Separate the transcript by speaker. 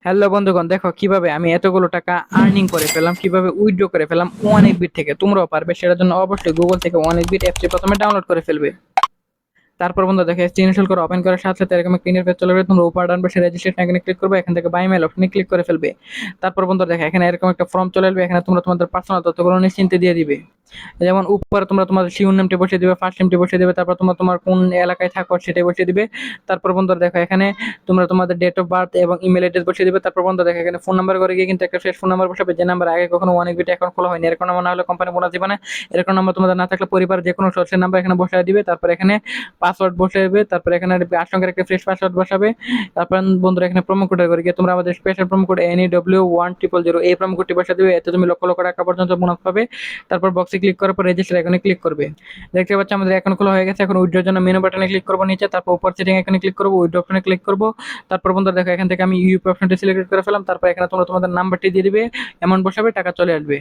Speaker 1: Hello বন্ধুগণ, দেখো কিভাবে আমি এতগুলো টাকা আর্নিং করে ফেললাম, কিভাবে উইথড্র করে ফেললাম অনেক বিট থেকে। তোমরাও পারবে, সেটার জন্য অবশ্যই গুগল থেকে অনেক বিট অ্যাপটি প্রথমে ডাউনলোড করে ফেলবে। তারপর বন্ধু দেখো ইনস্টল করে ওপেন করার সাথে সাথে এরকম একটা ইন্টারফেস চলে আসবে। তোমরা উপর ডান পাশে রেজিস্ট্রেশন এখানে ক্লিক করবে, এখান থেকে বাই মেল অপশনে ক্লিক করে ফেলবে। তারপর বন্ধু দেখো এখানে এরকম একটা ফর্ম চলে আসবে, এখানে তোমরা তোমাদের পার্সোনাল তথ্যগুলো নিশ্চিন্তে দিয়ে দিবে। যেমন উপরে তোমরা তোমাদের শিউর নামটি বসিয়ে দিবে, ফার্স্ট নেমটি বসিয়ে দিবে, তারপর তোমরা তোমার কোন এলাকায় থাকো সেটাই বসিয়ে দিবে। তারপর বন্ধুরা দেখো এখানে তোমরা তোমাদের ডেট অফ বার্থ এবং ইমেল অ্যাড্রেস বসিয়ে দিবে। তারপর বন্ধু দেখো এখানে ফোন নাম্বার করে গিয়ে কিন্তু একটা শেষ ফোন নাম্বার বসাবে, যে নাম্বার আগে কখনো অনেক বিট অ্যাকাউন্ট খোলা হয়নি, এরকম নাম্বার না হলে কোম্পানি বোনাস দিবে না। এরকম নাম্বার তোমাদের না থাকলে পরিবার যে কোনো সোর্সের নাম্বার এখানে বসায় দিবে। তারপর এখানে পাসওয়ার্ড বসিয়ে দিবে, তারপর এখানে 8 সংখ্যার একটা ফ্রেশ পাসওয়ার্ড বসাবে। তারপর বন্ধুরা এখানে প্রোমো কোড করে গিয়ে তোমরা আমাদের স্পেশাল প্রোমো কোড NEW1000 এই প্রোমো কোডটি বসিয়ে দিবে, এতে তুমি লক্ষ লক্ষ টাকা পর্যন্ত বোনাস পাবে। তারপর বক্সে ক্লিক করার পর রেজিস্টার এখানে ক্লিক করবে। দেখতে পাচ্ছ আমাদের অ্যাকাউন্ট খোলা হয়ে গেছে। এখন উইথড্রর জন্য মেনু বাটনে ক্লিক করবো নিচে, তারপর উপর সেটিং এখানে ক্লিক করবো, উইথড্র অপশনে ক্লিক করবো। তারপর বন্ধুরা দেখো এখান থেকে আমি ইউপি অপশনটি সিলেক্ট করে ফেলাম। তারপর এখানে তোমরা তোমাদের নাম্বারটি দিয়ে দিবে, অ্যামাউন্ট বসাবে, টাকা চলে আসবে।